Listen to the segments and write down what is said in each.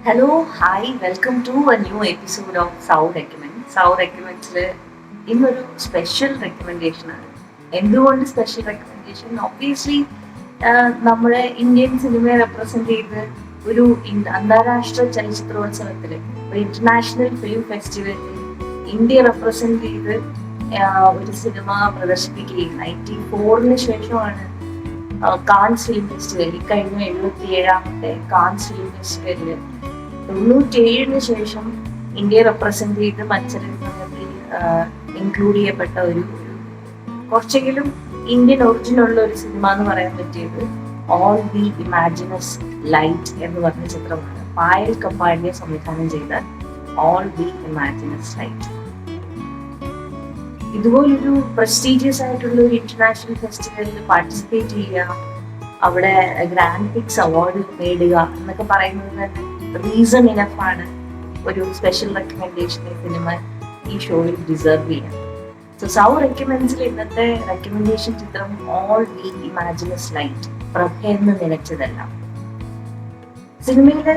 Hello hi welcome to a new episode of സൗ റെക്കമെൻഡ്സിൽ ഇന്നൊരു സ്പെഷ്യൽ റെക്കമെൻഡേഷനാണ്. എന്തുകൊണ്ട് സ്പെഷ്യൽ റെക്കമെൻഡേഷൻ? ഒബ്വിയസ്ലി നമ്മുടെ ഇന്ത്യൻ സിനിമയെ റെപ്രസെന്റ് ചെയ്ത് ഒരു അന്താരാഷ്ട്ര ചലച്ചിത്രോത്സവത്തിൽ, ഒരു ഇന്റർനാഷണൽ ഫിലിം ഫെസ്റ്റിവലിൽ ഇന്ത്യ റെപ്രസെന്റ് ചെയ്ത് ഒരു സിനിമ പ്രദർശിപ്പിക്കുകയും 94 ശേഷമാണ് കാൻസ് ഫിലിം ഫെസ്റ്റിവൽ, കഴിഞ്ഞ 77ാമത്തെ കാൻസ് ഫിലിം ഫെസ്റ്റിവലിൽ 97 ശേഷം ഇന്ത്യയെ റെപ്രസെന്റ് ചെയ്ത് മത്സരത്തിൽ ഇൻക്ലൂഡ് ചെയ്യപ്പെട്ട ഒരു കുറച്ചെങ്കിലും ഇന്ത്യൻ ഒറിജിൻ ഉള്ള ഒരു സിനിമ എന്ന് പറയാൻ പറ്റിയത് ഓൾ വി ഇമാജിനസ് ലൈറ്റ് എന്ന് പറഞ്ഞ ചിത്രമാണ്. പായൽ കപ്പാടിയെ സംവിധാനം ചെയ്ത ഓൾ വി ഇമാജിനസ് ലൈറ്റ്. ഇതുപോലൊരു പ്രസ്റ്റീജിയസ് ആയിട്ടുള്ള ഒരു ഇന്റർനാഷണൽ ഫെസ്റ്റിവലിൽ പാർട്ടിസിപ്പേറ്റ് ചെയ്യുക, അവിടെ ഗ്രാൻഡ് പിക്സ് അവാർഡ് നേടുക എന്നൊക്കെ പറയുന്നത് തന്നെ റീസൺ ഇനഫ് ആണ് ഒരു സ്പെഷ്യൽ റെക്കമെൻഡേഷൻ ഈ സിനിമ ഈ ഷോയിൽ ഡിസേർവ് ചെയ്യാം. സൗ റെക്കമെൻഡ്സിൽ ഇന്നത്തെ റെക്കമെൻഡേഷൻ ചിത്രം ഓൾ വി ഇമാജിനസ് ലൈറ്റ്, പ്രഭ എന്ന് നനച്ചതല്ല. സിനിമയിലെ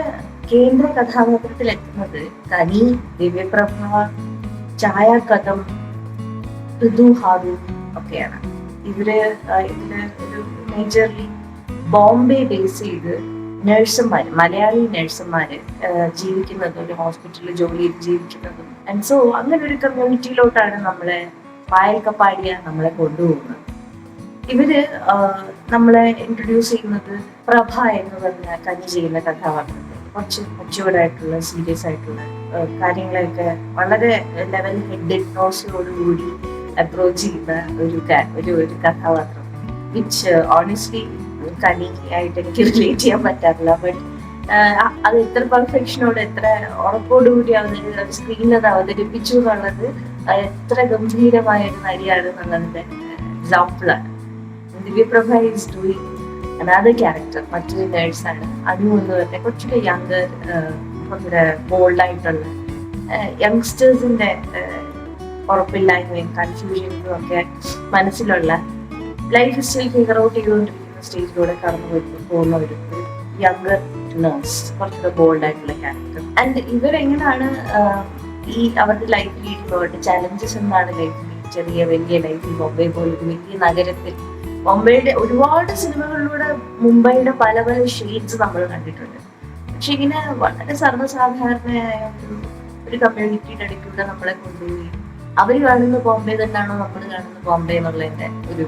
കേന്ദ്ര കഥാപാത്രത്തിൽ എത്തുന്നത് കനി, ദിവ്യപ്രഭ, ഛായ കദം, ഋതു ഹാരു ഒക്കെയാണ്. ഇതില് ഒരു മേജർലി ബോംബെ ബേസ് ചെയ്ത് നഴ്സുമാര്, മലയാളി നഴ്സുമാര് ജീവിക്കുന്നതും ഒരു ഹോസ്പിറ്റലിൽ ജോലി ചെയ്ത് ജീവിക്കുന്നതും ആൻഡ് സോ അങ്ങനെ ഒരു കമ്മ്യൂണിറ്റിയിലോട്ടാണ് നമ്മളെ പായൽ കപ്പാടിയ നമ്മളെ കൊണ്ടുപോകുന്നത്. ഇവര് നമ്മളെ ഇൻട്രൊഡ്യൂസ് ചെയ്യുന്നത് പ്രഭ എന്ന് പറഞ്ഞ കഞ്ഞി ചെയ്യുന്ന കഥാപാത്രത്തെ കുറച്ച് മച്ചുവേർഡ് ആയിട്ടുള്ള സീരിയസ് ആയിട്ടുള്ള കാര്യങ്ങളൊക്കെ വളരെ ലെവൽ ഹെഡഡ് നോസിനോടുകൂടി അപ്രോച്ച് ചെയ്യുന്ന ഒരു കഥാപാത്രം, വിച്ച് ഓണസ്റ്റ്ലി കനി ആയിട്ട് എനിക്ക് റിലേറ്റ് ചെയ്യാൻ പറ്റാറില്ല. ബട്ട് അത് എത്ര പെർഫെക്ഷനോട്, എത്ര ഉറപ്പോടുകൂടി സ്ക്രീനിൽ അത് അവതരിപ്പിച്ചു എന്നുള്ളത് എത്ര ഗംഭീരമായ ഒരു നടിയാണ് എന്നുള്ളതിന്റെ എക്സാമ്പിളാണ്. ദിവ്യപ്രഭ ഈസ് ഡൂയിങ് അനദർ ക്യാരക്ടർ, മറ്റൊരു നേഴ്സാണ്. അനു എന്ന് പറഞ്ഞ കുറച്ചുകൂടെ യങ്ങർ, ഭയങ്കര ബോൾഡായിട്ടുള്ള യങ്സ്റ്റേഴ്സിന്റെ ഉറപ്പില്ലായ്മയും കൺഫ്യൂഷൻസും ഒക്കെ മനസ്സിലുള്ള ലൈഫ് സ്റ്റൈൽ ഫിഗർ ഔട്ട് ചെയ്തുകൊണ്ടിരിക്കുന്ന സ്റ്റേജിലൂടെ കടന്നു പോകുന്ന ഒരു യങ്ങർ നേഴ്സ്, കുറച്ചുകൂടെ ബോൾഡ് ആയിട്ടുള്ള ക്യാരക്ടർ. ആൻഡ് ഇവരെങ്ങനെയാണ് ഈ അവരുടെ ലൈഫ് ലീഡ് ചെയ്യുന്നത്, അവരുടെ ചലഞ്ചസ് എന്താണ് ലൈഫിൽ, ചെറിയ വലിയ ലൈഫിൽ ബോംബെ പോലൊരു വലിയ നഗരത്തിൽ, ബോംബെയുടെ ഒരുപാട് സിനിമകളിലൂടെ മുംബൈയുടെ പല പല ഷെയ്ഡ്സ് നമ്മൾ കണ്ടിട്ടുണ്ട്. പക്ഷെ ഇങ്ങനെ വളരെ സർവ്വസാധാരണയായ ഒരു കമ്മ്യൂണിറ്റിയുടെ ഇടയ്ക്കൂടെ നമ്മളെ കൊണ്ടുപോയി അവര് കാണുന്ന ബോംബെ തന്നെയാണോ നമ്മൾ കാണുന്ന ബോംബെ എന്നുള്ളതിന്റെ ഒരു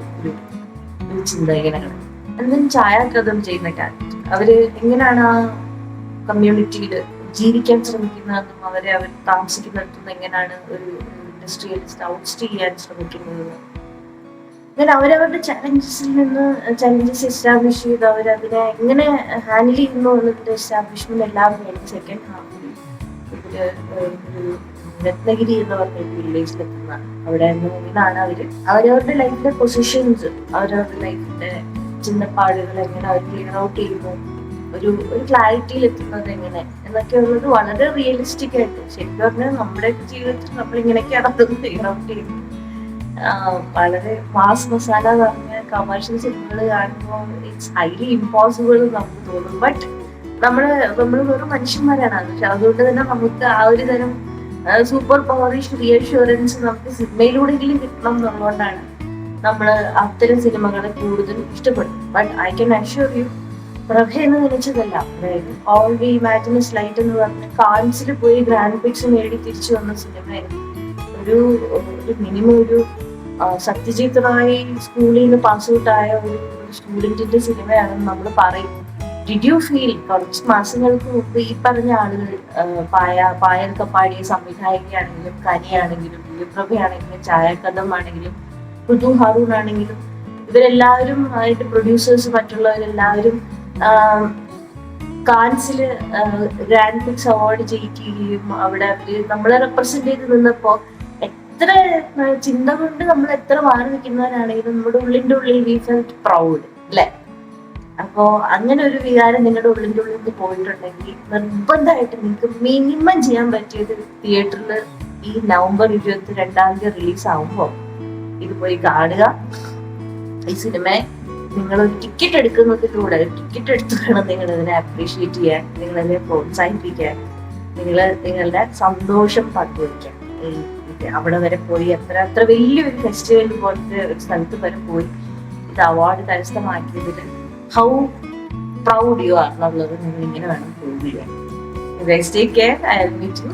ചിന്ത ഇങ്ങനെ കിടക്കും. എന്തും ഛായാഗ്രഹം ചെയ്യുന്ന ക്യാരക്ടർ, അവര് എങ്ങനെയാണ് ആ കമ്മ്യൂണിറ്റിയിൽ ജീവിക്കാൻ ശ്രമിക്കുന്നതെന്നും അവർ താമസിക്കുന്നിടത്തുനിന്ന് എങ്ങനെയാണ് ഒരു ഇൻഡസ്ട്രിയലിസ്റ്റ് ഔട്ട്സ്റ്റ് ചെയ്യാൻ ശ്രമിക്കുന്നത്, അങ്ങനെ അവരവരുടെ ചലഞ്ചസ് എസ്റ്റാബ്ലിഷ് ചെയ്ത് അവരതിനെ എങ്ങനെ ഹാൻഡിൽ ചെയ്യുന്നു എന്നതിന്റെ എസ്റ്റാബ്ലിഷ്മെന്റ് എല്ലാം കഴിഞ്ഞ് സെക്കൻഡ് ഹാഫിൽ ഇവര് ഒരു രത്നഗിരി എന്ന് പറഞ്ഞ വില്ലേജിലെത്തുന്നതാണ്. അവിടെ നിന്നാണ് അവരവരുടെ ലൈഫിലെ പൊസിഷൻസ്, അവരവരുടെ ലൈഫിന്റെ ചിന്തപ്പാടുകൾ എങ്ങനെ അവർ ക്ലിയർ ഔട്ട് ചെയ്യുന്നു, ഒരു ക്ലാരിറ്റിയിൽ എത്തുന്നത് എങ്ങനെ എന്നൊക്കെ ഉള്ളത് വളരെ റിയലിസ്റ്റിക് ആയിട്ട്, ശരിക്കും പറഞ്ഞാൽ നമ്മുടെ ജീവിതത്തിൽ നമ്മൾ ഇങ്ങനെയൊക്കെയാണ് അതൊന്ന് ക്ലിയർ ഔട്ട് ചെയ്യുന്നത്. വളരെ മാസ് മസാല പറഞ്ഞ കമേഴ്ഷ്യൽ സിനിമകൾ കാണുമ്പോൾ ഇറ്റ്സ് ഹൈലി ഇമ്പോസിബിൾ നമുക്ക് തോന്നും. ബട്ട് നമ്മൾ വെറും മനുഷ്യന്മാരാണ്. പക്ഷെ അതുകൊണ്ട് തന്നെ നമുക്ക് ആ ഒരു തരം സൂപ്പർ പവറിഷ് റിയഷ്യൂറൻസ് നമുക്ക് സിനിമയിലൂടെയെങ്കിലും കിട്ടണം എന്നുള്ളതുകൊണ്ടാണ് നമ്മൾ അത്തരം സിനിമകളെ കൂടുതൽ ഇഷ്ടപ്പെടുന്നത്. But I can assure you, Prabha എന്ന് നനച്ചതല്ല, അതായത് ഓൾ വി ഇമാജിനസ് ലൈറ്റ് എന്ന് പറഞ്ഞ കാൻസിൽ പോയി ഗ്രാൻഡ് പിക്സ് നേടി തിരിച്ചു വന്ന സിനിമയായിരുന്നു. ഒരു മിനിമം ഒരു സത്യജിത് റായ് സ്കൂളിൽ നിന്ന് പാസ് ഔട്ട് ആയ ഒരു സ്റ്റുഡന്റിന്റെ സിനിമയാണെന്ന് നമ്മൾ പറയും. ഡിഡ് യു ഫീൽ കുറച്ച് മാസങ്ങൾക്ക് മുമ്പ് ഈ പറഞ്ഞ ആളുകൾ, പായൽ കപ്പാടിയ സംവിധായകയാണെങ്കിലും, കനിയാണെങ്കിലും, ദിവ്യപ്രഭയാണെങ്കിലും, ഛായ കദം ആണെങ്കിലും, ഋതു ഹാറൂൺ ആണെങ്കിലും, ഇവരെല്ലാവരും അതിന്റെ പ്രൊഡ്യൂസേഴ്സ് മറ്റുള്ളവരെല്ലാവരും കാൻസില് ഗ്രാൻഡ് പിക്സ് അവാർഡ് ജയിക്കുകയും അവിടെ അവര് നമ്മളെ റെപ്രസെന്റ് ചെയ്ത് നിന്നപ്പോ എത്ര ചിന്ത കൊണ്ട് നമ്മൾ എത്ര മാറി നിൽക്കുന്നവരാണെങ്കിലും നമ്മുടെ ഉള്ളിന്റെ ഉള്ളിൽ വി ഫെൽറ്റ് പ്രൗഡ് അല്ലെ. അപ്പോ അങ്ങനെ ഒരു വികാരം നിങ്ങളുടെ ഉള്ളിന്റെ ഉള്ളിൽ നിന്ന് പോയിട്ടുണ്ടെങ്കിൽ നിർബന്ധമായിട്ട് നിങ്ങൾക്ക് മിനിമം ചെയ്യാൻ പറ്റിയത് തിയേറ്ററിൽ ഈ നവംബർ 22 റിലീസ് ആവുമ്പോൾ ഇത് പോയി കാണുക. ഈ സിനിമയെ നിങ്ങൾ ഒരു ടിക്കറ്റ് എടുക്കുന്നതിലൂടെ ടിക്കറ്റ് എടുത്ത് വേണം നിങ്ങൾ ഇതിനെ അപ്രീഷിയേറ്റ് ചെയ്യാൻ, നിങ്ങളതിനെ പ്രോത്സാഹിപ്പിക്കാൻ, നിങ്ങളുടെ സന്തോഷം പങ്കുവയ്ക്കാൻ. അവിടെ വരെ പോയി അത്ര വലിയൊരു ഫെസ്റ്റിവൽ പോലത്തെ ഒരു സ്ഥലത്ത് വരെ പോയി ഇത് അവാർഡ് കരസ്ഥമാക്കിയതിൽ ഹൗ പ്രൗഡ് യു ആർ എന്നുള്ളത് നിങ്ങൾ ഇങ്ങനെ വേണം പ്രൂവ് ചെയ്യാൻ. Guys, take care. I'll meet you